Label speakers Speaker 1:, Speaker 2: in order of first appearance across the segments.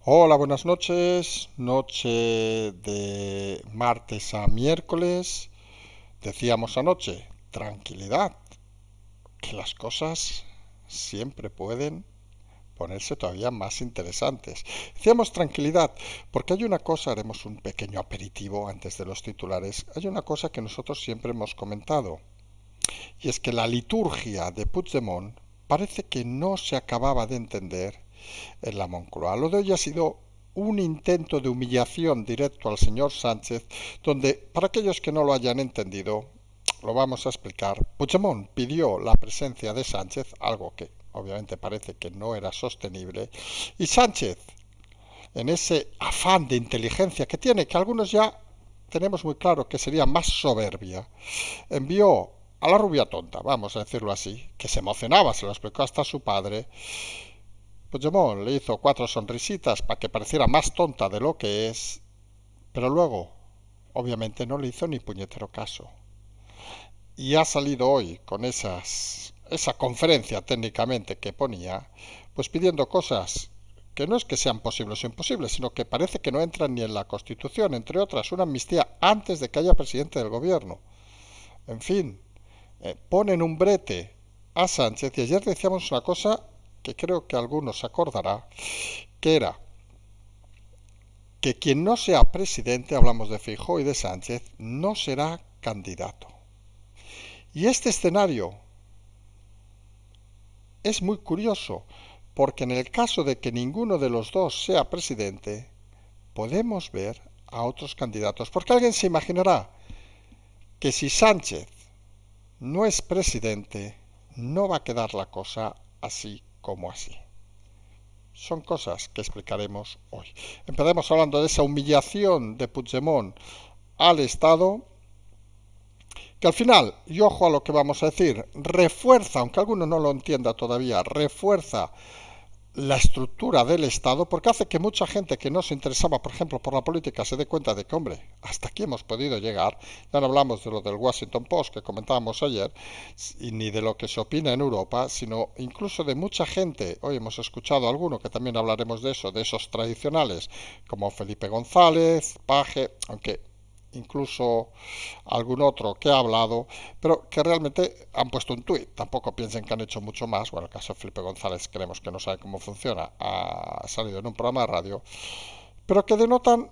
Speaker 1: Hola, buenas noches. Noche de martes a miércoles. Decíamos anoche, tranquilidad, que las cosas siempre pueden ponerse todavía más interesantes. Decíamos tranquilidad, porque hay una cosa, haremos un pequeño aperitivo antes de los titulares, hay una cosa que nosotros siempre hemos comentado, y es que la liturgia de Puigdemont parece que no se acababa de entender en la Moncloa. Lo de hoy ha sido un intento de humillación directo al señor Sánchez, donde, para aquellos que no lo hayan entendido, lo vamos a explicar. Puigdemont pidió la presencia de Sánchez, algo que obviamente parece que no era sostenible, y Sánchez, en ese afán de inteligencia que tiene, que algunos ya tenemos muy claro que sería más soberbia, envió a la rubia tonta, vamos a decirlo así, que se emocionaba, se lo explicó hasta a su padre. Puigdemont le hizo cuatro sonrisitas para que pareciera más tonta de lo que es, pero luego, obviamente, no le hizo ni puñetero caso. Y ha salido hoy con esa conferencia técnicamente que ponía, pues pidiendo cosas que no es que sean posibles o imposibles, sino que parece que no entran ni en la Constitución, entre otras, una amnistía antes de que haya presidente del gobierno. En fin, ponen un brete a Sánchez y ayer decíamos una cosa que creo que algunos acordará, que era que quien no sea presidente, hablamos de Feijóo y de Sánchez, no será candidato. Y este escenario es muy curioso, porque en el caso de que ninguno de los dos sea presidente, podemos ver a otros candidatos. Porque alguien se imaginará que si Sánchez no es presidente, no va a quedar la cosa así como así. Son cosas que explicaremos hoy. Empezamos hablando de esa humillación de Puigdemont al Estado, que al final, y ojo a lo que vamos a decir, refuerza, aunque alguno no lo entienda todavía, refuerza la estructura del Estado, porque hace que mucha gente que no se interesaba, por ejemplo, por la política, se dé cuenta de que, hombre, hasta aquí hemos podido llegar. Ya no hablamos de lo del Washington Post que comentábamos ayer, y ni de lo que se opina en Europa, sino incluso de mucha gente. Hoy hemos escuchado a alguno, que también hablaremos de eso, de esos tradicionales, como Felipe González, Paje, aunque incluso algún otro que ha hablado, pero que realmente han puesto un tuit. Tampoco piensen que han hecho mucho más. Bueno, el caso de Felipe González creemos que no sabe cómo funciona. Ha salido en un programa de radio, pero que denotan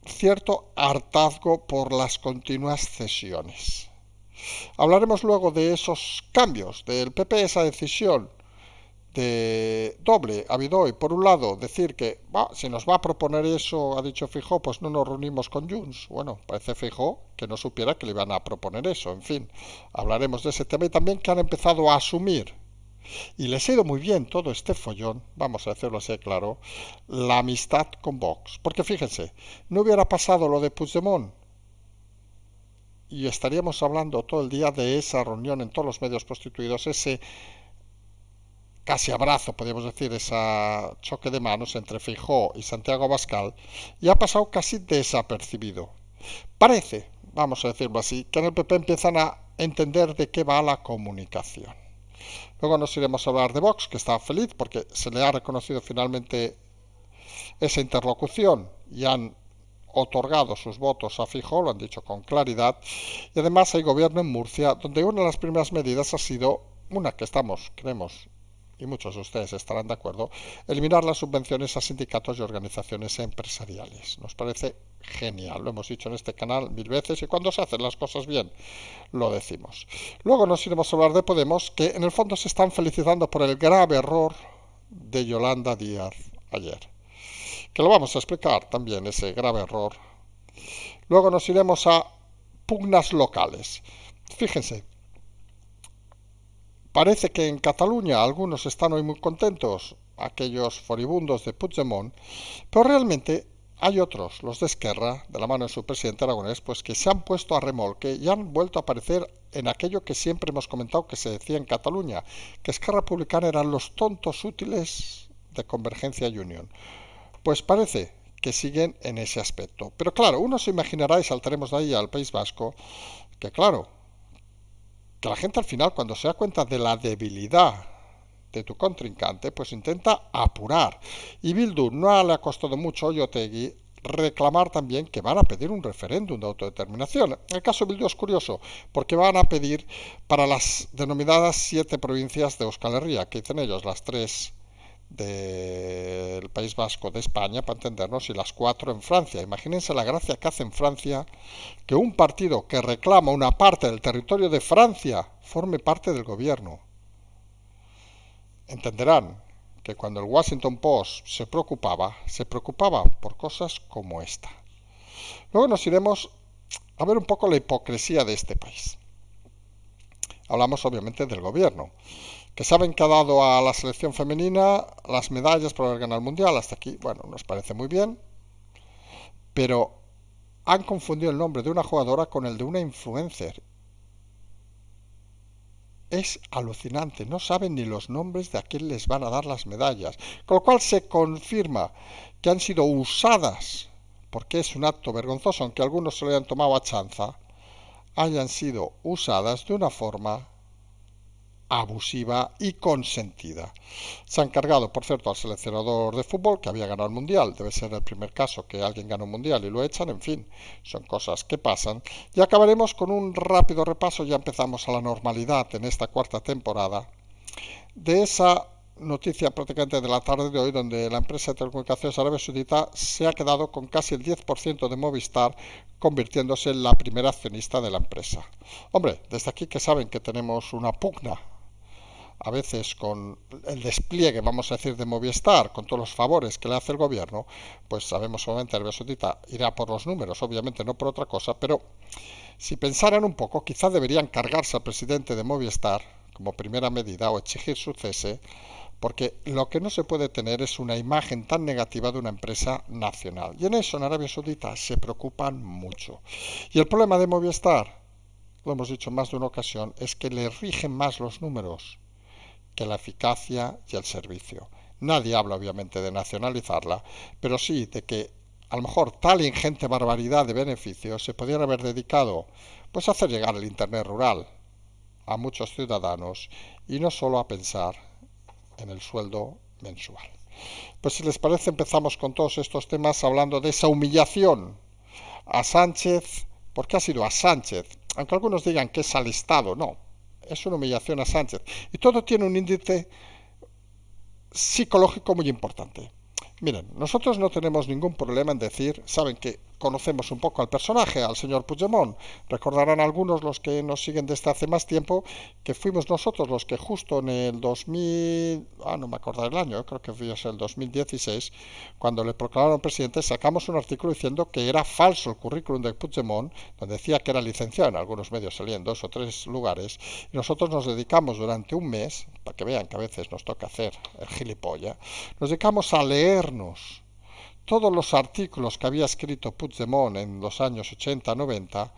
Speaker 1: cierto hartazgo por las continuas cesiones. Hablaremos luego de esos cambios del PP, esa decisión de doble ha habido hoy. Por un lado, decir que si nos va a proponer eso, ha dicho Feijóo, pues no nos reunimos con Junts. Bueno, parece Feijóo que no supiera que le iban a proponer eso. En fin, hablaremos de ese tema y también que han empezado a asumir, y les ha ido muy bien todo este follón, vamos a decirlo así claro, la amistad con Vox. Porque fíjense, no hubiera pasado lo de Puigdemont y estaríamos hablando todo el día de esa reunión en todos los medios constituidos, ese casi abrazo, podríamos decir, ese choque de manos entre Feijóo y Santiago Abascal, y ha pasado casi desapercibido. Parece, vamos a decirlo así, que en el PP empiezan a entender de qué va la comunicación. Luego nos iremos a hablar de Vox, que está feliz porque se le ha reconocido finalmente esa interlocución y han otorgado sus votos a Feijóo, lo han dicho con claridad, y además hay gobierno en Murcia, donde una de las primeras medidas ha sido una que estamos, creemos, y muchos de ustedes estarán de acuerdo, eliminar las subvenciones a sindicatos y organizaciones empresariales. Nos parece genial, lo hemos dicho en este canal mil veces y cuando se hacen las cosas bien lo decimos. Luego nos iremos a hablar de Podemos, que en el fondo se están felicitando por el grave error de Yolanda Díaz ayer, que lo vamos a explicar también, ese grave error. Luego nos iremos a pugnas locales. Fíjense, parece que en Cataluña algunos están hoy muy contentos, aquellos furibundos de Puigdemont, pero realmente hay otros, los de Esquerra, de la mano de su presidente Aragonés, pues que se han puesto a remolque y han vuelto a aparecer en aquello que siempre hemos comentado que se decía en Cataluña, que Esquerra Republicana eran los tontos útiles de Convergencia y Unión. Pues parece que siguen en ese aspecto. Pero claro, uno se imaginará, y saltaremos de ahí al País Vasco, que claro, que la gente al final, cuando se da cuenta de la debilidad de tu contrincante, pues intenta apurar. Y Bildu no le ha costado mucho a Otegui reclamar también que van a pedir un referéndum de autodeterminación. El caso de Bildu es curioso, porque van a pedir para las denominadas 7 provincias de Euskal Herria, que dicen ellos, las 3 del País Vasco de España, para entendernos, y las 4 en Francia. Imagínense la gracia que hace en Francia que un partido que reclama una parte del territorio de Francia forme parte del gobierno. Entenderán que cuando el Washington Post se preocupaba por cosas como esta. Luego nos iremos a ver un poco la hipocresía de este país. Hablamos obviamente del gobierno, que saben que ha dado a la selección femenina las medallas por haber ganado el mundial. Hasta aquí, bueno, nos parece muy bien, pero han confundido el nombre de una jugadora con el de una influencer. Es alucinante, no saben ni los nombres de a quién les van a dar las medallas, con lo cual se confirma que han sido usadas, porque es un acto vergonzoso, aunque algunos se lo hayan tomado a chanza, hayan sido usadas de una forma abusiva y consentida. Se han cargado, por cierto, al seleccionador de fútbol que había ganado el mundial. Debe ser el primer caso que alguien gana un mundial y lo echan. En fin, son cosas que pasan. Y acabaremos con un rápido repaso. Ya empezamos a la normalidad en esta cuarta temporada de esa noticia prácticamente de la tarde de hoy, donde la empresa de telecomunicaciones Arabia Saudita se ha quedado con casi el 10% de Movistar, convirtiéndose en la primera accionista de la empresa. Hombre, desde aquí que saben que tenemos una pugna a veces con el despliegue, vamos a decir, de Movistar, con todos los favores que le hace el gobierno, pues sabemos obviamente Arabia Saudita irá por los números, obviamente no por otra cosa, pero si pensaran un poco, quizás deberían cargarse al presidente de Movistar como primera medida o exigir su cese, porque lo que no se puede tener es una imagen tan negativa de una empresa nacional. Y en eso en Arabia Saudita se preocupan mucho. Y el problema de Movistar, lo hemos dicho en más de una ocasión, es que le rigen más los números que la eficacia y el servicio. Nadie habla obviamente de nacionalizarla, pero sí de que a lo mejor tal ingente barbaridad de beneficios se podrían haber dedicado pues a hacer llegar el internet rural a muchos ciudadanos y no solo a pensar en el sueldo mensual. Pues si les parece empezamos con todos estos temas hablando de esa humillación a Sánchez, porque ha sido a Sánchez, aunque algunos digan que es al Estado, no, es una humillación a Sánchez. Y todo tiene un índice psicológico muy importante. Miren, nosotros no tenemos ningún problema en decir, saben que conocemos un poco al personaje, al señor Puigdemont. Recordarán algunos, los que nos siguen desde hace más tiempo, que fuimos nosotros los que justo en el 2000, no me acuerdo el año, creo que fue el 2016, cuando le proclamaron presidente, sacamos un artículo diciendo que era falso el currículum de Puigdemont, donde decía que era licenciado, en algunos medios salían 2 o 3 lugares, y nosotros nos dedicamos durante un mes, para que vean que a veces nos toca hacer el gilipollas, nos dedicamos a leernos todos los artículos que había escrito Puigdemont en los años 80-90,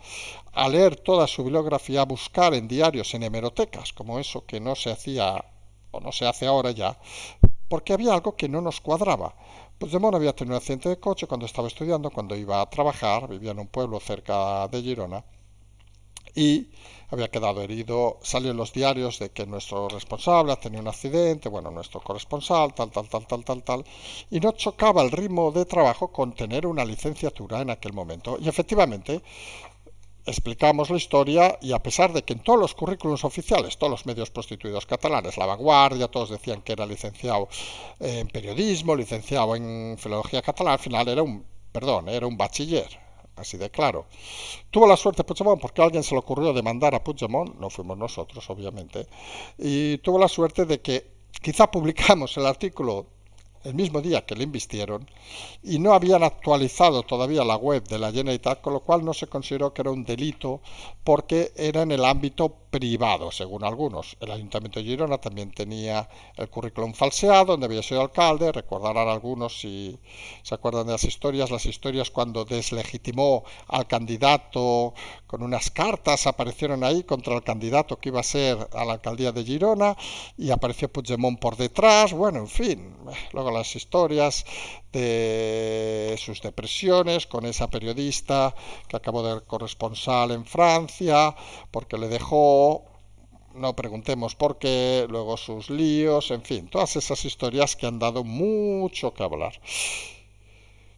Speaker 1: a leer toda su bibliografía, a buscar en diarios, en hemerotecas, como eso que no se hacía o no se hace ahora ya, porque había algo que no nos cuadraba. Puigdemont había tenido un accidente de coche cuando estaba estudiando, cuando iba a trabajar, vivía en un pueblo cerca de Girona, y había quedado herido. Salió en los diarios de que nuestro responsable ha tenido un accidente, bueno, nuestro corresponsal, tal, y no chocaba el ritmo de trabajo con tener una licenciatura en aquel momento. Y efectivamente, explicamos la historia y a pesar de que en todos los currículums oficiales, todos los medios prostituidos catalanes, La Vanguardia, todos decían que era licenciado en periodismo, licenciado en filología catalana, al final era un bachiller. Así de claro. Tuvo la suerte Puigdemont porque a alguien se le ocurrió demandar a Puigdemont, no fuimos nosotros obviamente, y tuvo la suerte de que quizá publicamos el artículo el mismo día que le invistieron y no habían actualizado todavía la web de la Generalitat, con lo cual no se consideró que era un delito porque era en el ámbito privado, según algunos. El Ayuntamiento de Girona también tenía el currículum falseado, donde había sido alcalde. Recordarán algunos, si se acuerdan de las historias cuando deslegitimó al candidato con unas cartas, aparecieron ahí contra el candidato que iba a ser a la alcaldía de Girona y apareció Puigdemont por detrás. Bueno, en fin, luego las historias de sus depresiones con esa periodista que acabó de corresponsal en Francia porque le dejó no preguntemos por qué, luego sus líos, en fin, todas esas historias que han dado mucho que hablar.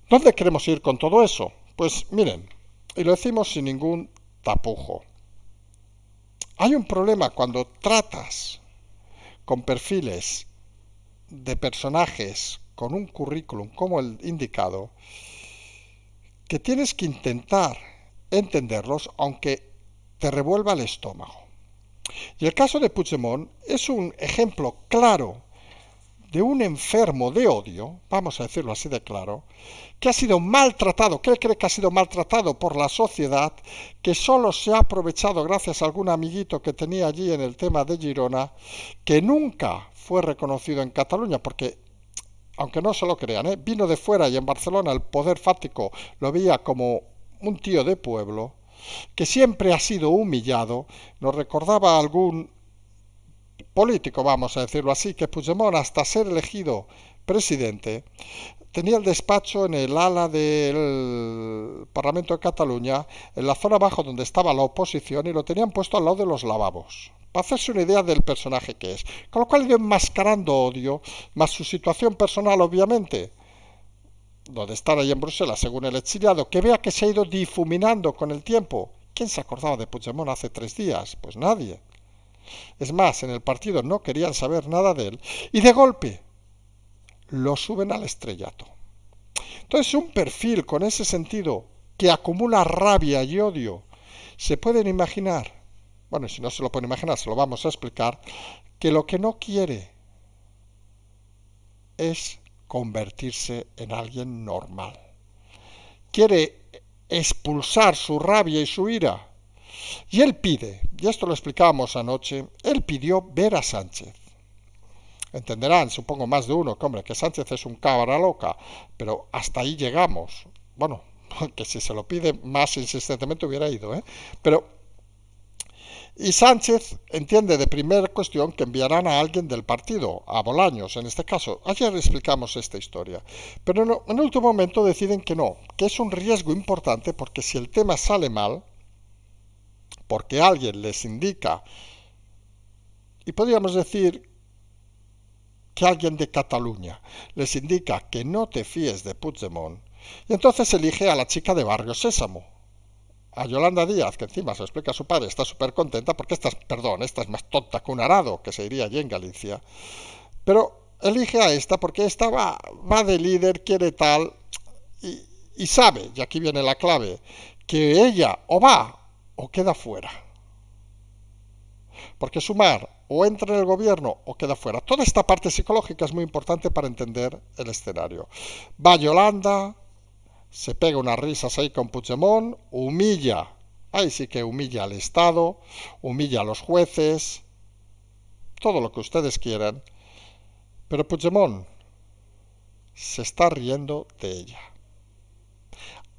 Speaker 1: ¿Dónde queremos ir con todo eso? Pues miren, y lo decimos sin ningún tapujo. Hay un problema cuando tratas con perfiles de personajes con un currículum como el indicado, que tienes que intentar entenderlos aunque te revuelva el estómago. Y el caso de Puigdemont es un ejemplo claro de un enfermo de odio, vamos a decirlo así de claro, que ha sido maltratado, que él cree que ha sido maltratado por la sociedad, que solo se ha aprovechado gracias a algún amiguito que tenía allí en el tema de Girona, que nunca fue reconocido en Cataluña, porque, aunque no se lo crean, vino de fuera y en Barcelona el poder fáctico lo veía como un tío de pueblo, que siempre ha sido humillado. Nos recordaba algún político, vamos a decirlo así, que Puigdemont, hasta ser elegido presidente, tenía el despacho en el ala del Parlamento de Cataluña, en la zona abajo donde estaba la oposición, y lo tenían puesto al lado de los lavabos, para hacerse una idea del personaje que es. Con lo cual ha ido enmascarando odio, más su situación personal, obviamente, donde estar ahí en Bruselas, según el exiliado, que vea que se ha ido difuminando con el tiempo. ¿Quién se acordaba de Puigdemont hace 3 días? Pues nadie. Es más, en el partido no querían saber nada de él, y de golpe lo suben al estrellato. Entonces, un perfil con ese sentido que acumula rabia y odio, se pueden imaginar, bueno, si no se lo pueden imaginar, se lo vamos a explicar, que lo que no quiere es convertirse en alguien normal. Quiere expulsar su rabia y su ira. Y él pide, y esto lo explicábamos anoche, él pidió ver a Sánchez. Entenderán, supongo más de uno, que hombre, que Sánchez es un cabra loca, pero hasta ahí llegamos. Bueno, que si se lo pide más insistentemente hubiera ido, ¿eh? Pero, y Sánchez entiende de primera cuestión que enviarán a alguien del partido, a Bolaños en este caso. Ayer explicamos esta historia. Pero no, en el último momento deciden que no, que es un riesgo importante porque si el tema sale mal, porque alguien les indica, y podríamos decir que alguien de Cataluña les indica que no te fíes de Puigdemont, y entonces elige a la chica de Barrio Sésamo, a Yolanda Díaz, que encima se lo explica a su padre, está súper contenta porque esta es más tonta que un arado, que se diría allí en Galicia, pero elige a esta porque esta va de líder, quiere tal, y sabe, y aquí viene la clave, que ella o va o queda fuera. Porque Sumar o entra en el gobierno o queda fuera. Toda esta parte psicológica es muy importante para entender el escenario. Va Yolanda, se pega unas risas ahí con Puigdemont, humilla, ahí sí que humilla al Estado, humilla a los jueces, todo lo que ustedes quieran, pero Puigdemont se está riendo de ella,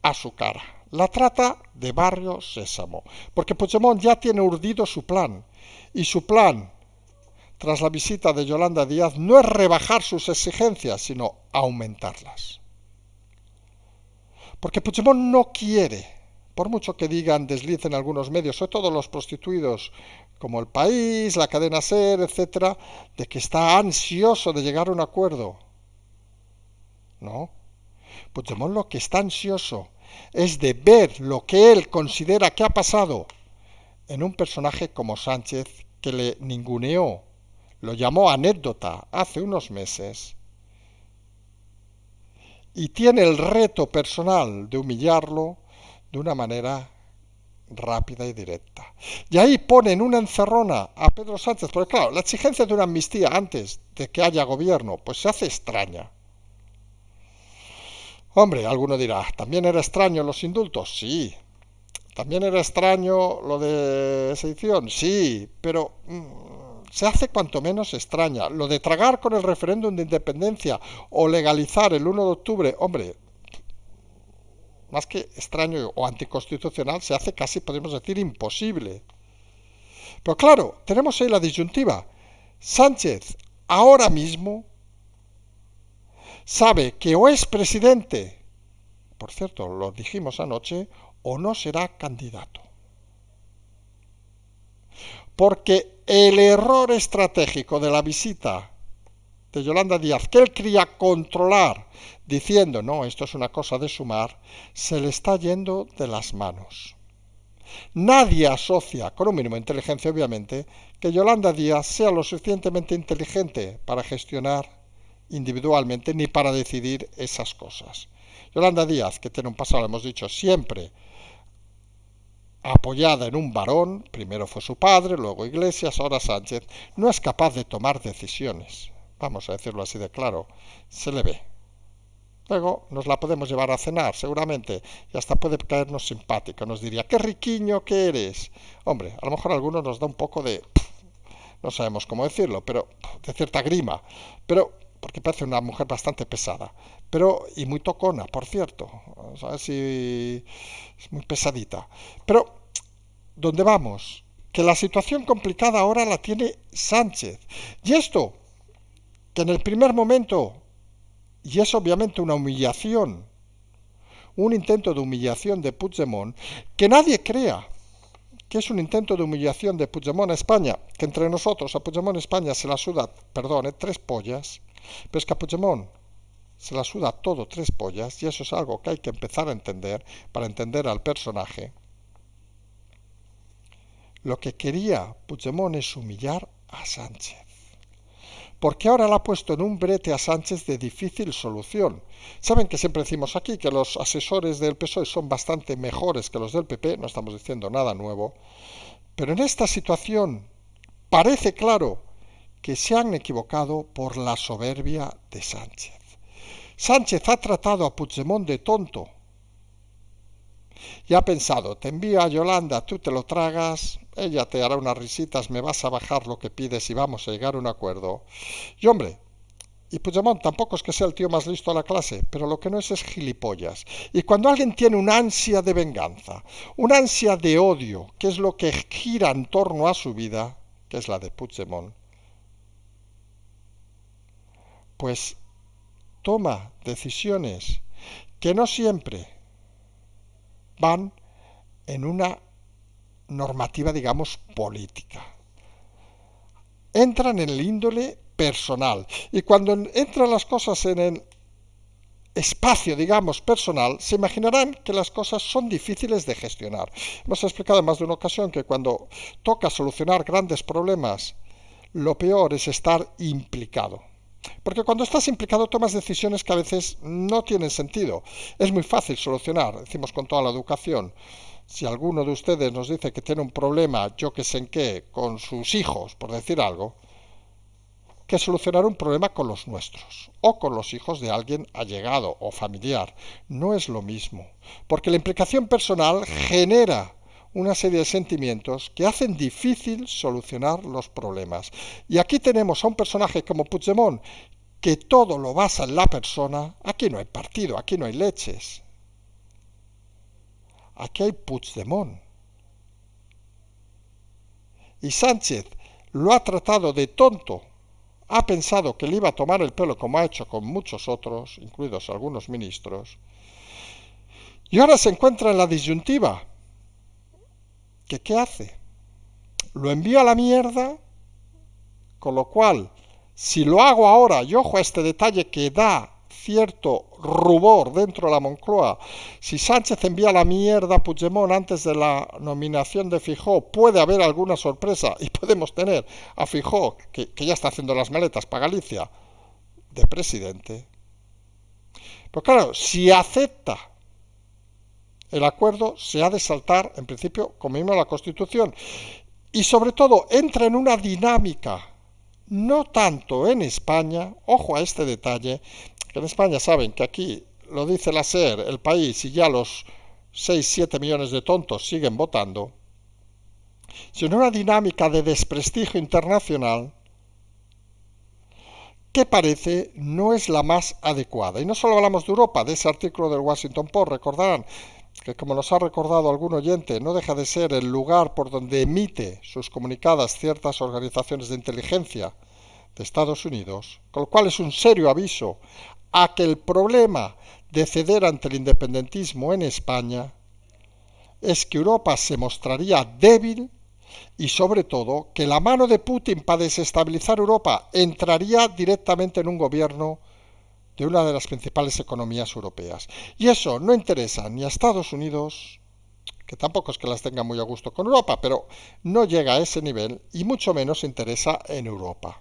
Speaker 1: a su cara. La trata de Barrio Sésamo, porque Puigdemont ya tiene urdido su plan, y su plan, tras la visita de Yolanda Díaz, no es rebajar sus exigencias, sino aumentarlas. Porque Puigdemont no quiere, por mucho que digan, deslicen algunos medios, sobre todo los prostituidos, como El País, la cadena SER, etcétera, de que está ansioso de llegar a un acuerdo. No. Puigdemont lo que está ansioso es de ver lo que él considera que ha pasado en un personaje como Sánchez, que le ninguneó, lo llamó anécdota hace unos meses, y tiene el reto personal de humillarlo de una manera rápida y directa. Y ahí ponen una encerrona a Pedro Sánchez, porque claro, la exigencia de una amnistía antes de que haya gobierno, pues se hace extraña. Hombre, alguno dirá, ¿también era extraño los indultos? Sí. ¿También era extraño lo de sedición? Sí, pero se hace cuanto menos extraña. Lo de tragar con el referéndum de independencia o legalizar el 1 de octubre, hombre, más que extraño o anticonstitucional, se hace casi, podemos decir, imposible. Pero claro, tenemos ahí la disyuntiva. Sánchez, ahora mismo, sabe que o es presidente, por cierto, lo dijimos anoche, o no será candidato. porque el error estratégico de la visita de Yolanda Díaz, que él quería controlar, diciendo, no, esto es una cosa de sumar, se le está yendo de las manos. Nadie asocia, con un mínimo de inteligencia obviamente, que Yolanda Díaz sea lo suficientemente inteligente para gestionar individualmente ni para decidir esas cosas. Yolanda Díaz, que tiene un pasado, lo hemos dicho, siempre apoyada en un varón, primero fue su padre, luego Iglesias, ahora Sánchez, no es capaz de tomar decisiones. Vamos a decirlo así de claro, se le ve. Luego nos la podemos llevar a cenar, seguramente, y hasta puede caernos simpática. Nos diría, qué riquiño que eres. Hombre, a lo mejor a algunos nos da un poco de, no sabemos cómo decirlo, pero de cierta grima. Pero, porque parece una mujer bastante pesada. Pero, y muy tocona, por cierto. ¿Sabes? Si es muy pesadita. Pero, ¿dónde vamos? Que la situación complicada ahora la tiene Sánchez. Y esto, que en el primer momento, y es obviamente una humillación, un intento de humillación de Puigdemont, que nadie crea que es un intento de humillación de Puigdemont a España, que entre nosotros a Puigdemont España se la suda, perdone, tres pollas, pero es que a Puigdemont se la suda todo tres pollas, y eso es algo que hay que empezar a entender para entender al personaje. Lo que quería Puigdemont es humillar a Sánchez, porque ahora la ha puesto en un brete a Sánchez de difícil solución. Saben que siempre decimos aquí que los asesores del PSOE son bastante mejores que los del PP, no estamos diciendo nada nuevo, pero en esta situación parece claro que se han equivocado por la soberbia de Sánchez. Sánchez ha tratado a Puigdemont de tonto y ha pensado, te envío a Yolanda, tú te lo tragas, ella te hará unas risitas, me vas a bajar lo que pides y vamos a llegar a un acuerdo. Y hombre, y Puigdemont tampoco es que sea el tío más listo de la clase, pero lo que no es gilipollas. Y cuando alguien tiene una ansia de venganza, una ansia de odio, que es lo que gira en torno a su vida, que es la de Puigdemont, pues toma decisiones que no siempre van en una normativa, digamos, política. Entran en el índole personal. Y cuando entran las cosas en el espacio, digamos, personal, se imaginarán que las cosas son difíciles de gestionar. Hemos explicado en más de una ocasión que cuando toca solucionar grandes problemas, lo peor es estar implicado. Porque cuando estás implicado tomas decisiones que a veces no tienen sentido. Es muy fácil solucionar, decimos con toda la educación. Si alguno de ustedes nos dice que tiene un problema, yo que sé en qué, con sus hijos, por decir algo, que solucionar un problema con los nuestros o con los hijos de alguien allegado o familiar. No es lo mismo, porque la implicación personal genera una serie de sentimientos que hacen difícil solucionar los problemas. Y aquí tenemos a un personaje como Puigdemont, que todo lo basa en la persona. Aquí no hay partido, aquí no hay leches. Aquí hay Puigdemont. Y Sánchez lo ha tratado de tonto. Ha pensado que le iba a tomar el pelo como ha hecho con muchos otros, incluidos algunos ministros. Y ahora se encuentra en la disyuntiva. ¿Qué hace? Lo envío a la mierda, con lo cual, si lo hago ahora, y ojo a este detalle que da cierto rubor dentro de la Moncloa, si Sánchez envía a la mierda a Puigdemont antes de la nominación de Feijóo, puede haber alguna sorpresa y podemos tener a Feijóo, que ya está haciendo las maletas para Galicia, de presidente. Pero claro, si acepta el acuerdo, se ha de saltar, en principio, como mismo la Constitución. Y sobre todo, entra en una dinámica, no tanto en España, ojo a este detalle, que en España saben que aquí lo dice la SER, el país, y ya los 6-7 millones de tontos siguen votando, sino una dinámica de desprestigio internacional que parece no es la más adecuada. Y no solo hablamos de Europa, de ese artículo del Washington Post, recordarán que, como nos ha recordado algún oyente, no deja de ser el lugar por donde emite sus comunicadas ciertas organizaciones de inteligencia de Estados Unidos, con lo cual es un serio aviso a que el problema de ceder ante el independentismo en España es que Europa se mostraría débil y sobre todo que la mano de Putin para desestabilizar Europa entraría directamente en un gobierno de una de las principales economías europeas. Y eso no interesa ni a Estados Unidos, que tampoco es que las tenga muy a gusto con Europa, pero no llega a ese nivel y mucho menos interesa en Europa.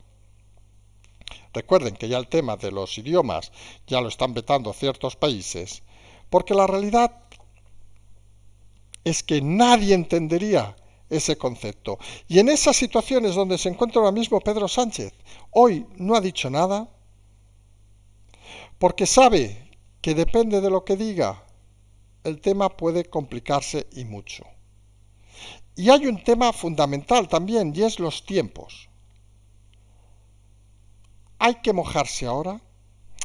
Speaker 1: Recuerden que ya el tema de los idiomas ya lo están vetando ciertos países, porque la realidad es que nadie entendería ese concepto. Y en esas situaciones donde se encuentra ahora mismo Pedro Sánchez, hoy no ha dicho nada, porque sabe que depende de lo que diga, el tema puede complicarse y mucho. Y hay un tema fundamental también, y es los tiempos. ¿Hay que mojarse ahora?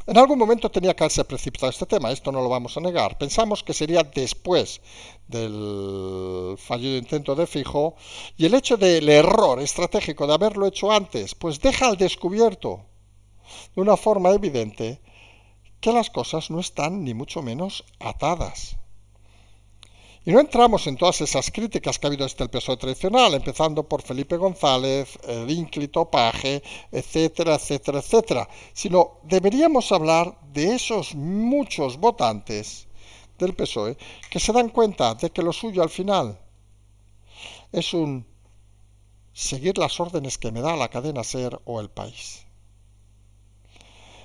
Speaker 1: En algún momento tenía que haberse precipitado este tema, esto no lo vamos a negar. Pensamos que sería después del fallido intento de Feijóo, y el hecho del error estratégico de haberlo hecho antes, pues deja al descubierto de una forma evidente que las cosas no están ni mucho menos atadas. Y no entramos en todas esas críticas que ha habido desde el PSOE tradicional, empezando por Felipe González, el ínclito Paje, etcétera, etcétera, etcétera, sino deberíamos hablar de esos muchos votantes del PSOE que se dan cuenta de que lo suyo al final es un seguir las órdenes que me da la cadena SER o El País.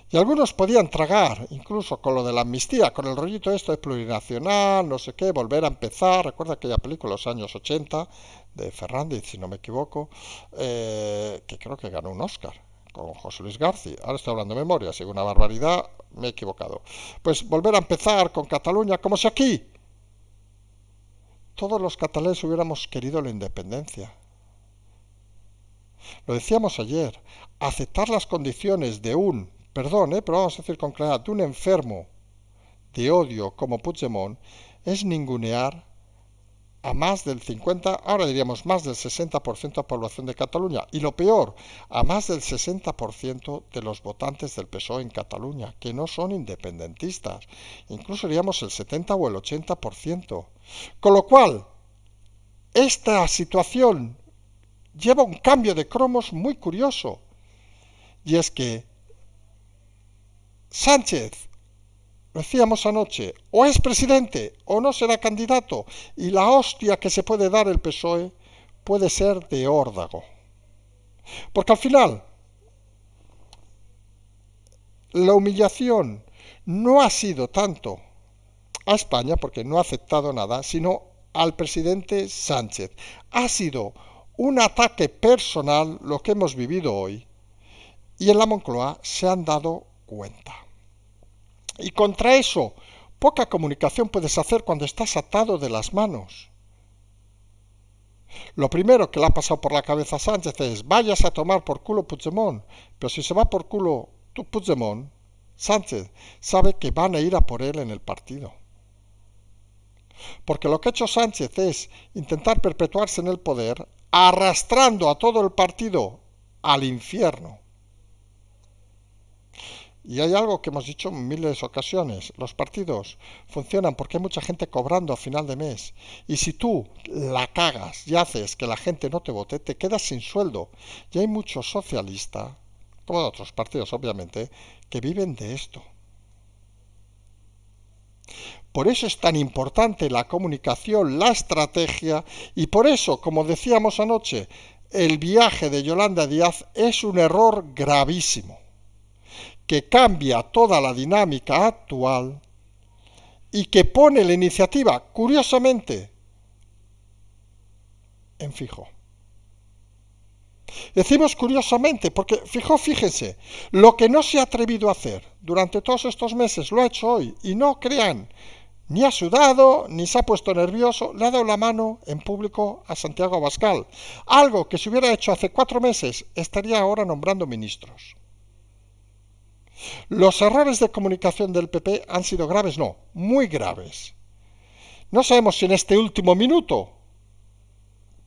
Speaker 1: Y algunos podían tragar, incluso con lo de la amnistía, con el rollito esto de plurinacional, no sé qué, volver a empezar. Recuerda aquella película de los años 80 de Fernández, si no me equivoco, que creo que ganó un Oscar con José Luis García. Ahora estoy hablando de memoria, si una barbaridad, me he equivocado. Pues volver a empezar con Cataluña, como si aquí todos los catalanes hubiéramos querido la independencia. Lo decíamos ayer, aceptar las condiciones de pero vamos a decir con claridad, de un enfermo de odio como Puigdemont es ningunear a más del 50, ahora diríamos más del 60% de la población de Cataluña. Y lo peor, a más del 60% de los votantes del PSOE en Cataluña, que no son independentistas. Incluso diríamos el 70 o el 80%. Con lo cual, esta situación lleva un cambio de cromos muy curioso. Y es que Sánchez, lo decíamos anoche, o es presidente o no será candidato, y la hostia que se puede dar el PSOE puede ser de órdago. Porque al final, la humillación no ha sido tanto a España, porque no ha aceptado nada, sino al presidente Sánchez. Ha sido un ataque personal lo que hemos vivido hoy, y en la Moncloa se han dado cuenta. Y contra eso, poca comunicación puedes hacer cuando estás atado de las manos. Lo primero que le ha pasado por la cabeza a Sánchez es, vayas a tomar por culo Puigdemont, pero si se va por culo Puigdemont, Sánchez sabe que van a ir a por él en el partido. Porque lo que ha hecho Sánchez es intentar perpetuarse en el poder, arrastrando a todo el partido al infierno. Y hay algo que hemos dicho en miles de ocasiones, los partidos funcionan porque hay mucha gente cobrando a final de mes. Y si tú la cagas y haces que la gente no te vote, te quedas sin sueldo. Y hay muchos socialistas, como de otros partidos obviamente, que viven de esto. Por eso es tan importante la comunicación, la estrategia, y por eso, como decíamos anoche, el viaje de Yolanda Díaz es un error gravísimo, que cambia toda la dinámica actual y que pone la iniciativa, curiosamente, en Feijóo. Decimos curiosamente porque Feijóo, fíjense, lo que no se ha atrevido a hacer durante todos estos meses lo ha hecho hoy, y no crean, ni ha sudado, ni se ha puesto nervioso, le ha dado la mano en público a Santiago Abascal, algo que si hubiera hecho hace 4 meses estaría ahora nombrando ministros. Los errores de comunicación del PP han sido graves, no, muy graves. No sabemos si en este último minuto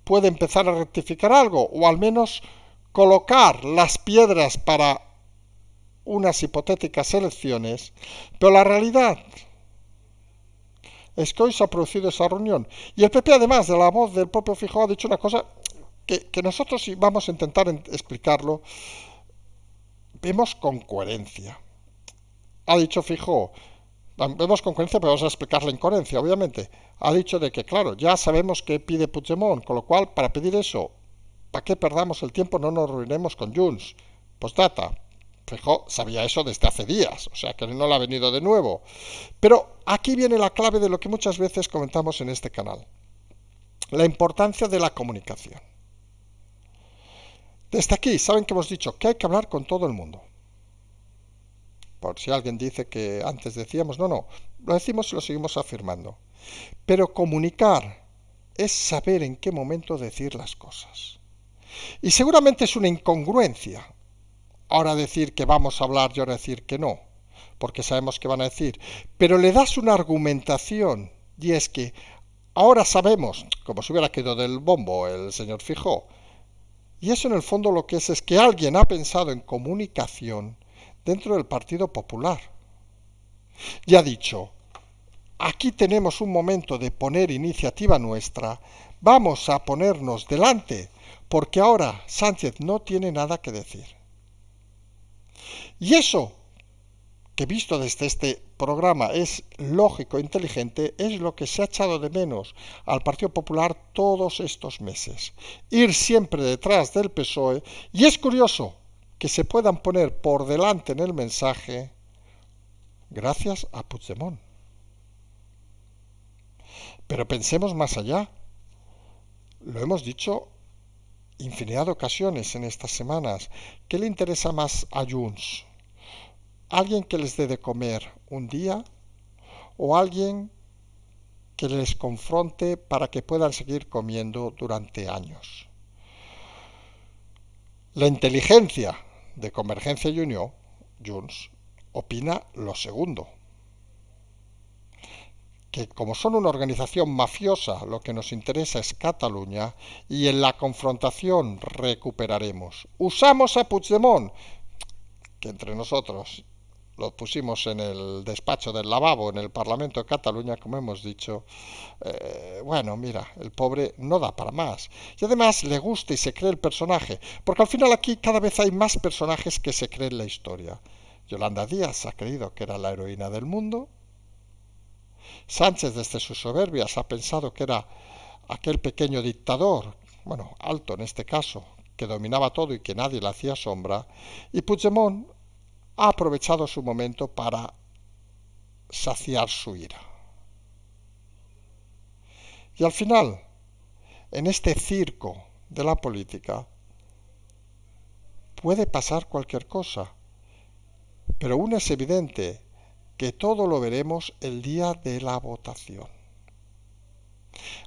Speaker 1: puede empezar a rectificar algo, o al menos colocar las piedras para unas hipotéticas elecciones, pero la realidad es que hoy se ha producido esa reunión. Y el PP, además de la voz del propio Feijóo, ha dicho una cosa que nosotros, si vamos a intentar explicarlo, vemos con coherencia. Ha dicho Feijóo, vemos con coherencia, pero vamos a explicar la incoherencia, obviamente. Ha dicho de que, claro, ya sabemos que pide Puigdemont, con lo cual, para pedir eso, ¿para qué perdamos el tiempo? No nos reuniremos con Junts. Postdata. Feijóo sabía eso desde hace días, o sea que no le ha venido de nuevo. Pero aquí viene la clave de lo que muchas veces comentamos en este canal. La importancia de la comunicación. Desde aquí, saben que hemos dicho que hay que hablar con todo el mundo. Por si alguien dice que antes decíamos, no, lo decimos y lo seguimos afirmando. Pero comunicar es saber en qué momento decir las cosas. Y seguramente es una incongruencia ahora decir que vamos a hablar y ahora decir que no, porque sabemos que van a decir. Pero le das una argumentación y es que ahora sabemos, como si hubiera quedado del bombo el señor Feijóo, y eso en el fondo lo que es que alguien ha pensado en comunicación dentro del Partido Popular. Y ha dicho, aquí tenemos un momento de poner iniciativa nuestra, vamos a ponernos delante, porque ahora Sánchez no tiene nada que decir. Y eso, que visto desde este programa es lógico e inteligente, es lo que se ha echado de menos al Partido Popular todos estos meses. Ir siempre detrás del PSOE, y es curioso que se puedan poner por delante en el mensaje gracias a Puigdemont. Pero pensemos más allá. Lo hemos dicho infinidad de ocasiones en estas semanas. ¿Qué le interesa más a Junts? ¿Alguien que les dé de comer un día o alguien que les confronte para que puedan seguir comiendo durante años? La inteligencia de Convergencia y Unió, Junts, opina lo segundo. Que como son una organización mafiosa, lo que nos interesa es Cataluña y en la confrontación recuperaremos. Usamos a Puigdemont, que entre nosotros lo pusimos en el despacho del lavabo en el Parlamento de Cataluña, como hemos dicho. Bueno, mira, el pobre no da para más. Y además le gusta y se cree el personaje, porque al final aquí cada vez hay más personajes que se creen la historia. Yolanda Díaz ha creído que era la heroína del mundo. Sánchez, desde sus soberbias, ha pensado que era aquel pequeño dictador, bueno, alto en este caso, que dominaba todo y que nadie le hacía sombra. Y Puigdemont ha aprovechado su momento para saciar su ira. Y al final, en este circo de la política, puede pasar cualquier cosa, pero uno es evidente, que todo lo veremos el día de la votación.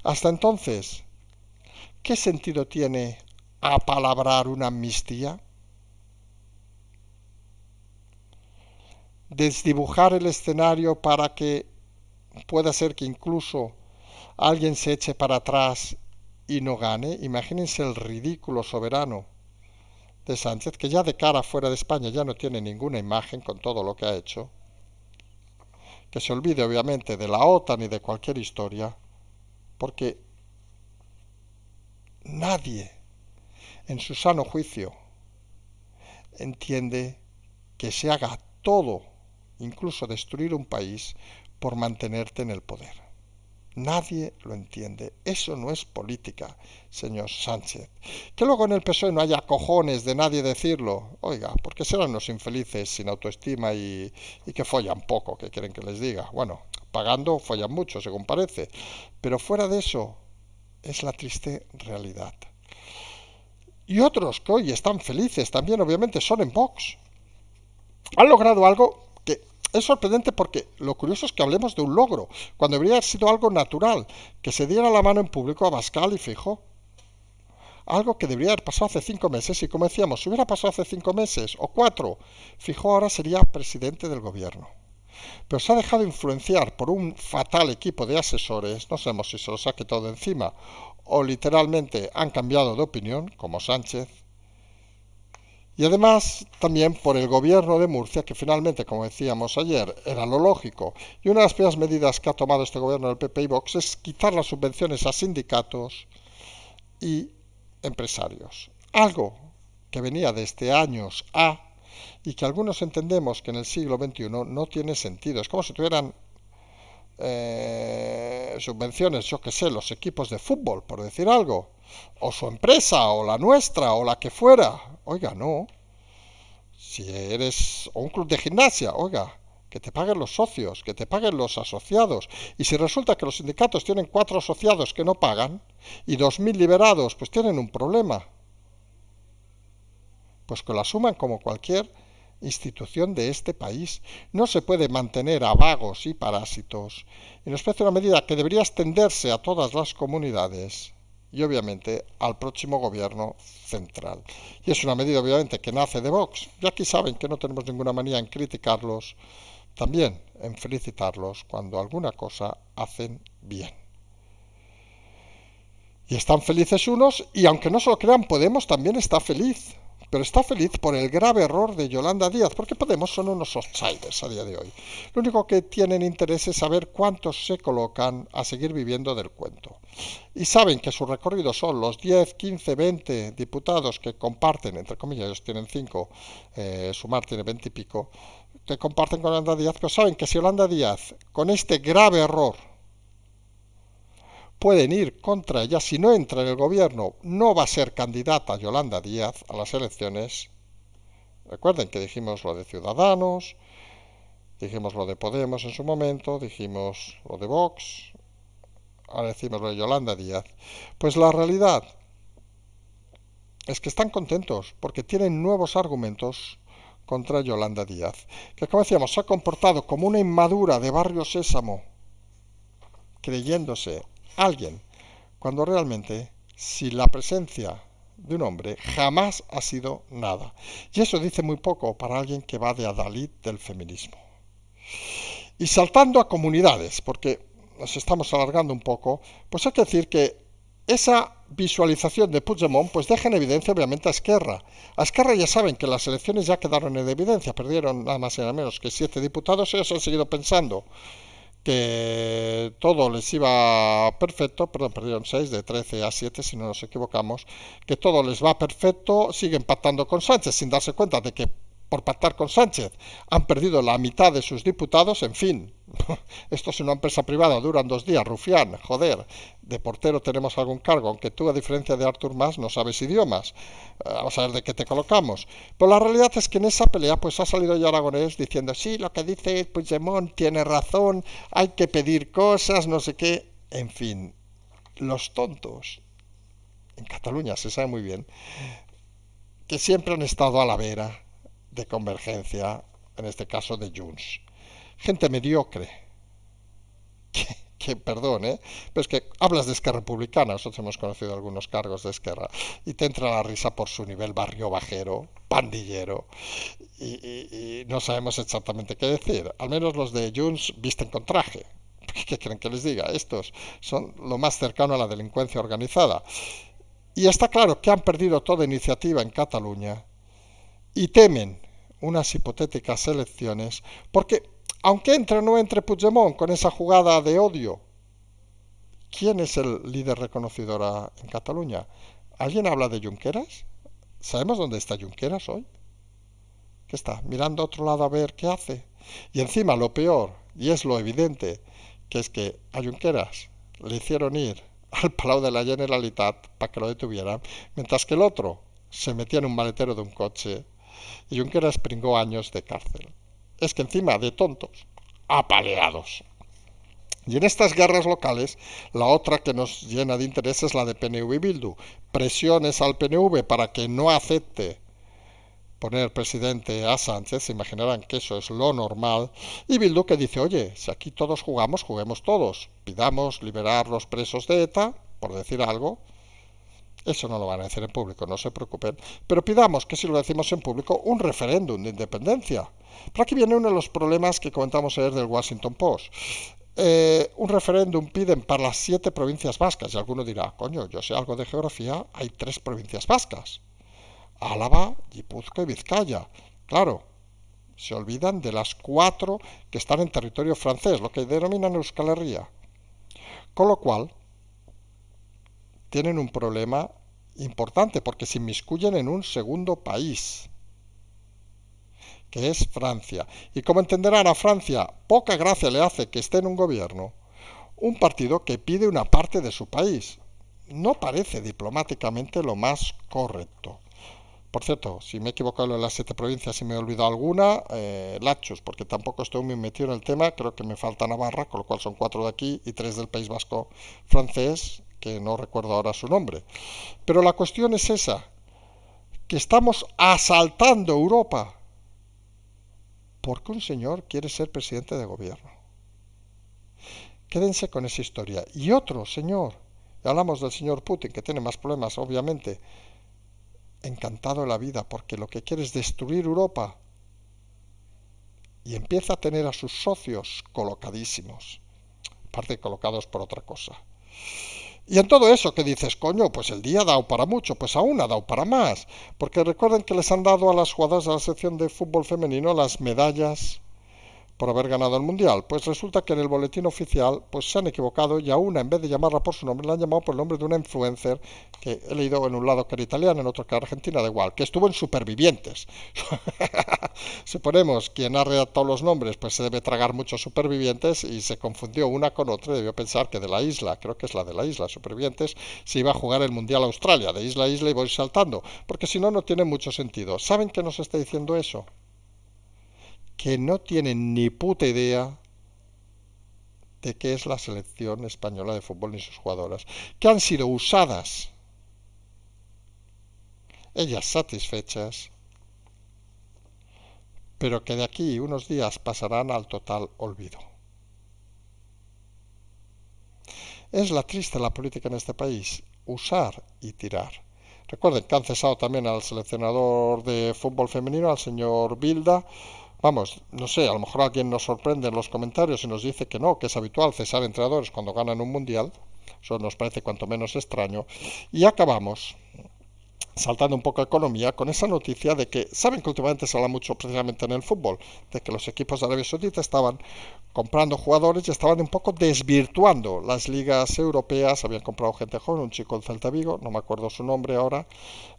Speaker 1: Hasta entonces, ¿qué sentido tiene apalabrar una amnistía? Desdibujar el escenario para que pueda ser que incluso alguien se eche para atrás y no gane. Imagínense el ridículo soberano de Sánchez, que ya de cara fuera de España ya no tiene ninguna imagen con todo lo que ha hecho. Que se olvide obviamente de la OTAN y de cualquier historia, porque nadie en su sano juicio entiende que se haga todo, incluso destruir un país, por mantenerte en el poder. Nadie lo entiende. Eso no es política, señor Sánchez. Que luego en el PSOE no haya cojones de nadie decirlo. Oiga, ¿por qué serán los infelices sin autoestima y que follan poco? ¿Qué quieren que les diga? Bueno, pagando follan mucho, según parece. Pero fuera de eso, es la triste realidad. Y otros que hoy están felices también, obviamente, son en Vox. Han logrado algo que es sorprendente, porque lo curioso es que hablemos de un logro, cuando debería haber sido algo natural, que se diera la mano en público a Abascal y Feijóo. Algo que debería haber pasado hace 5 meses, y como decíamos, si hubiera pasado hace 5 meses o 4, Feijóo ahora sería presidente del gobierno. Pero se ha dejado influenciar por un fatal equipo de asesores, no sabemos si se los ha quitado de encima o literalmente han cambiado de opinión, como Sánchez. Y además también por el gobierno de Murcia, que finalmente, como decíamos ayer, era lo lógico. Y una de las primeras medidas que ha tomado este gobierno del PP y Vox es quitar las subvenciones a sindicatos y empresarios. Algo que venía desde años A y que algunos entendemos que en el siglo XXI no tiene sentido. Es como si tuvieran subvenciones, yo que sé, los equipos de fútbol, por decir algo, o su empresa, o la nuestra, o la que fuera. Oiga, no. Si eres o un club de gimnasia, oiga, que te paguen los socios, que te paguen los asociados. Y si resulta que los sindicatos tienen 4 asociados que no pagan y 2.000 liberados, pues tienen un problema. Pues que lo asuman como cualquier institución de este país. No se puede mantener a vagos y parásitos. Y nos parece una medida que debería extenderse a todas las comunidades y obviamente al próximo gobierno central. Y es una medida obviamente que nace de Vox. Y aquí saben que no tenemos ninguna manía en criticarlos, también en felicitarlos cuando alguna cosa hacen bien. Y están felices unos, y aunque no se lo crean, Podemos también está feliz. Pero está feliz por el grave error de Yolanda Díaz, porque Podemos son unos outsiders a día de hoy. Lo único que tienen interés es saber cuántos se colocan a seguir viviendo del cuento. Y saben que su recorrido son los 10, 15, 20 diputados que comparten, entre comillas, ellos tienen 5, Sumar tiene 20 y pico, que comparten con Yolanda Díaz, pero saben que si Yolanda Díaz, con este grave error, pueden ir contra ella, si no entra en el gobierno, no va a ser candidata Yolanda Díaz a las elecciones. Recuerden que dijimos lo de Ciudadanos, dijimos lo de Podemos en su momento, dijimos lo de Vox, ahora decimos lo de Yolanda Díaz. Pues la realidad es que están contentos porque tienen nuevos argumentos contra Yolanda Díaz, que como decíamos se ha comportado como una inmadura de Barrio Sésamo, creyéndose alguien, cuando realmente, si la presencia de un hombre jamás ha sido nada. Y eso dice muy poco para alguien que va de adalid del feminismo. Y saltando a comunidades, porque nos estamos alargando un poco, pues hay que decir que esa visualización de Puigdemont pues deja en evidencia obviamente a Esquerra. A Esquerra ya saben que las elecciones ya quedaron en evidencia, perdieron nada más y nada menos que 7 diputados, ellos han seguido pensando que todo les iba perfecto, perdón, perdieron 6 de 13 a 7 si no nos equivocamos, que todo les va perfecto, siguen pactando con Sánchez sin darse cuenta de que por pactar con Sánchez han perdido la mitad de sus diputados, en fin, esto es una empresa privada, duran 2 días, rufián, joder, de portero tenemos algún cargo, aunque tú a diferencia de Artur Mas no sabes idiomas, vamos a ver de qué te colocamos. Pero la realidad es que en esa pelea pues ha salido ya Aragonés diciendo, sí, lo que dice Puigdemont tiene razón, hay que pedir cosas, no sé qué, en fin, los tontos, en Cataluña se sabe muy bien, que siempre han estado a la vera de Convergencia, en este caso de Junts. Gente mediocre, que perdón, pero es que hablas de Esquerra Republicana, nosotros hemos conocido algunos cargos de Esquerra, y te entra la risa por su nivel barrio bajero, pandillero, y no sabemos exactamente qué decir. Al menos los de Junts visten con traje. ¿Qué creen que les diga? Estos son lo más cercano a la delincuencia organizada. Y está claro que han perdido toda iniciativa en Cataluña y temen unas hipotéticas elecciones porque, aunque entre o no entre Puigdemont con esa jugada de odio, ¿quién es el líder reconocido ahora en Cataluña? ¿Alguien habla de Junqueras? ¿Sabemos dónde está Junqueras hoy? ¿Qué está? Mirando a otro lado a ver qué hace. Y encima lo peor, y es lo evidente, que es que a Junqueras le hicieron ir al Palau de la Generalitat para que lo detuvieran, mientras que el otro se metía en un maletero de un coche y Junqueras pringó años de cárcel. Es que encima de tontos, apaleados. Y en estas guerras locales, la otra que nos llena de interés es la de PNV y Bildu. Presiones al PNV para que no acepte poner presidente a Sánchez, se imaginarán que eso es lo normal, y Bildu que dice, oye, si aquí todos jugamos, juguemos todos, pidamos liberar los presos de ETA, por decir algo, eso no lo van a decir en público, no se preocupen, pero pidamos que si lo decimos en público, un referéndum de independencia. Pero aquí viene uno de los problemas que comentamos ayer del Washington Post. Un referéndum piden para las 7 provincias vascas, y alguno dirá, coño, yo sé algo de geografía, hay 3 provincias vascas. Álava, Guipúzcoa y Vizcaya. Claro, se olvidan de las 4 que están en territorio francés, lo que denominan Euskal Herria. Con lo cual, tienen un problema importante porque se inmiscuyen en un segundo país, que es Francia. Y como entenderán, a Francia poca gracia le hace que esté en un gobierno un partido que pide una parte de su país. No parece diplomáticamente lo más correcto. Por cierto, si me he equivocado en las 7 provincias y me he olvidado alguna, lachos, porque tampoco estoy muy metido en el tema, creo que me falta Navarra, con lo cual son 4 de aquí y 3 del País Vasco francés, que no recuerdo ahora su nombre. Pero la cuestión es esa, que estamos asaltando Europa porque un señor quiere ser presidente de gobierno. Quédense con esa historia. Y otro señor, hablamos del señor Putin, que tiene más problemas, obviamente, encantado de la vida, porque lo que quiere es destruir Europa. Y empieza a tener a sus socios colocadísimos, aparte colocados por otra cosa. Y en todo eso que dices, coño, pues el día ha dado para mucho, pues aún ha dado para más. Porque recuerden que les han dado a las jugadoras de la sección de fútbol femenino las medallas por haber ganado el mundial. Pues resulta que en el boletín oficial pues se han equivocado y a una, en vez de llamarla por su nombre, la han llamado por el nombre de una influencer que he leído en un lado que era italiana, en otro que era argentina, da igual, que estuvo en Supervivientes. Suponemos quien ha redactado los nombres pues se debe tragar muchos supervivientes y se confundió una con otra y debió pensar que de la isla, creo que es la de la isla, Supervivientes, se iba a jugar el mundial a Australia, de isla a isla y voy saltando, porque si no, no tiene mucho sentido. ¿Saben qué nos está diciendo eso? Que no tienen ni puta idea de qué es la selección española de fútbol ni sus jugadoras, que han sido usadas, ellas satisfechas, pero que de aquí unos días pasarán al total olvido. Es la triste la política en este país, usar y tirar. Recuerden que han cesado también al seleccionador de fútbol femenino, al señor Bilda. Vamos, no sé, a lo mejor alguien nos sorprende en los comentarios y nos dice que no, que es habitual cesar entrenadores cuando ganan un mundial. Eso nos parece cuanto menos extraño. Y acabamos saltando un poco a economía, con esa noticia de que, saben que últimamente se habla mucho precisamente en el fútbol, de que los equipos de Arabia Saudita estaban comprando jugadores y estaban un poco desvirtuando las ligas europeas, habían comprado gente joven, un chico del Celta Vigo, no me acuerdo su nombre ahora,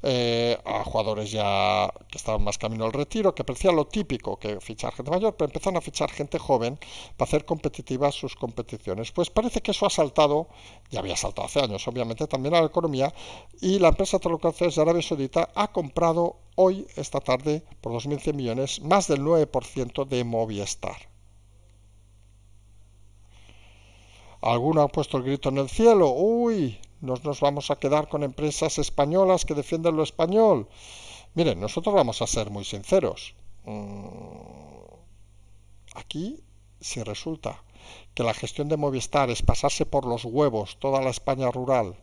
Speaker 1: a jugadores ya que estaban más camino al retiro, que parecía lo típico, que fichar gente mayor, pero empezaron a fichar gente joven para hacer competitivas sus competiciones. Pues parece que eso ha saltado, ya había saltado hace años, obviamente, también a la economía, y la empresa Telecomunicaciones de Arabia Saudita ha comprado hoy, esta tarde, por 2.100 millones, más del 9% de Movistar. ¿Alguno ha puesto el grito en el cielo? Uy, nos vamos a quedar con empresas españolas que defienden lo español. Miren, nosotros vamos a ser muy sinceros. Aquí, si resulta que la gestión de Movistar es pasarse por los huevos toda la España rural,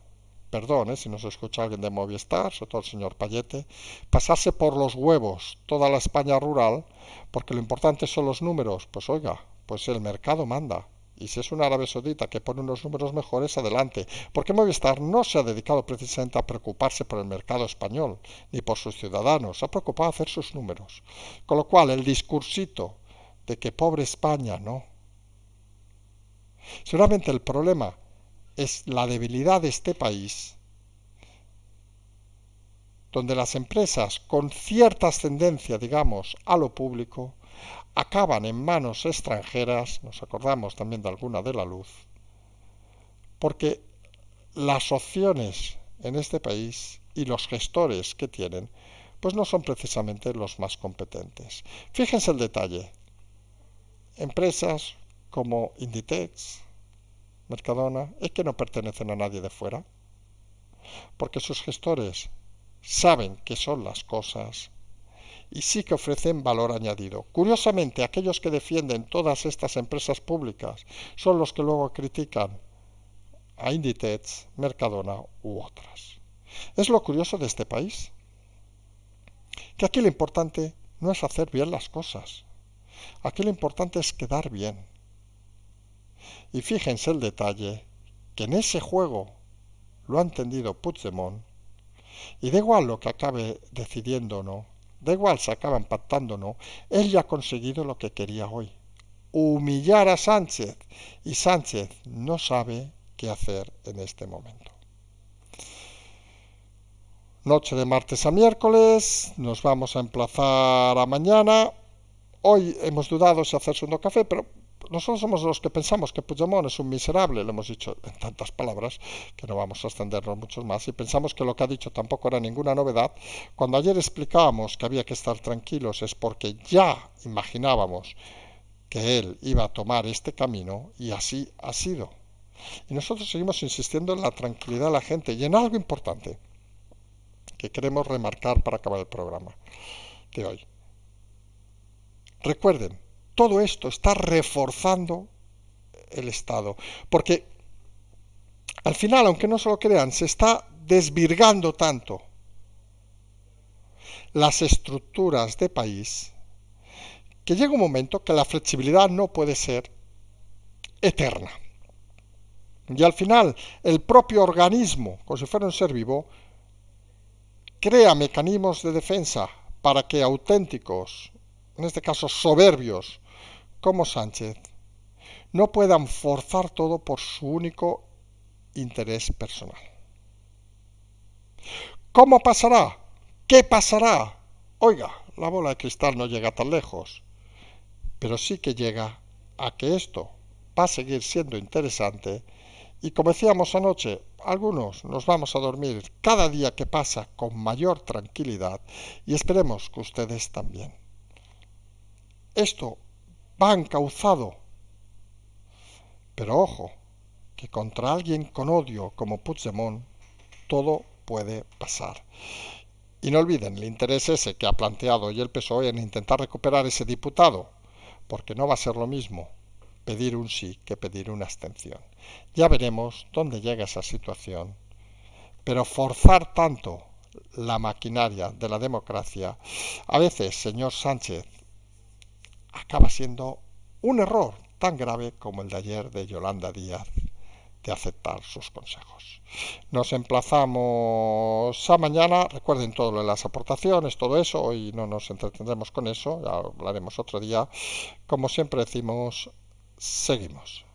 Speaker 1: perdón, si nos escucha alguien de Movistar, sobre todo el señor Payete, pasarse por los huevos toda la España rural, porque lo importante son los números, pues oiga, pues el mercado manda. Y si es una Arabia Saudita que pone unos números mejores, adelante. Porque Movistar no se ha dedicado precisamente a preocuparse por el mercado español, ni por sus ciudadanos, se ha preocupado a hacer sus números. Con lo cual, el discursito de que pobre España, no. Seguramente el problema es la debilidad de este país, donde las empresas con cierta ascendencia, digamos, a lo público, acaban en manos extranjeras, nos acordamos también de alguna de la luz, porque las opciones en este país y los gestores que tienen, pues no son precisamente los más competentes. Fíjense el detalle. Empresas como Inditex, Mercadona, es que no pertenecen a nadie de fuera, porque sus gestores saben qué son las cosas y sí que ofrecen valor añadido. Curiosamente, aquellos que defienden todas estas empresas públicas son los que luego critican a Inditex, Mercadona u otras. Es lo curioso de este país, que aquí lo importante no es hacer bien las cosas, aquí lo importante es quedar bien. Y fíjense el detalle, que en ese juego lo ha entendido Puigdemont, y da igual lo que acabe decidiendo o no, da igual si acaban pactando o no, él ya ha conseguido lo que quería hoy, humillar a Sánchez, y Sánchez no sabe qué hacer en este momento. Noche de martes a miércoles, nos vamos a emplazar a mañana. Hoy hemos dudado si hacer segundo café, pero nosotros somos los que pensamos que Puigdemont es un miserable, lo hemos dicho en tantas palabras que no vamos a extendernos mucho más, y pensamos que lo que ha dicho tampoco era ninguna novedad. Cuando ayer explicábamos que había que estar tranquilos es porque ya imaginábamos que él iba a tomar este camino y así ha sido. Y nosotros seguimos insistiendo en la tranquilidad de la gente y en algo importante que queremos remarcar para acabar el programa de hoy. Recuerden, todo esto está reforzando el Estado, porque al final, aunque no se lo crean, se está desvirgando tanto las estructuras de país que llega un momento que la flexibilidad no puede ser eterna. Y al final, el propio organismo, como si fuera un ser vivo, crea mecanismos de defensa para que auténticos, en este caso soberbios, como Sánchez, no puedan forzar todo por su único interés personal. ¿Cómo pasará? ¿Qué pasará? Oiga, la bola de cristal no llega tan lejos, pero sí que llega a que esto va a seguir siendo interesante y, como decíamos anoche, algunos nos vamos a dormir cada día que pasa con mayor tranquilidad y esperemos que ustedes también. Esto va encauzado, pero ojo, que contra alguien con odio como Puigdemont todo puede pasar. Y no olviden el interés ese que ha planteado hoy el PSOE en intentar recuperar ese diputado, porque no va a ser lo mismo pedir un sí que pedir una abstención. Ya veremos dónde llega esa situación, pero forzar tanto la maquinaria de la democracia, a veces, señor Sánchez, acaba siendo un error tan grave como el de ayer de Yolanda Díaz, de aceptar sus consejos. Nos emplazamos a mañana. Recuerden todo lo de las aportaciones, todo eso. Hoy no nos entretendremos con eso, ya hablaremos otro día. Como siempre decimos, seguimos.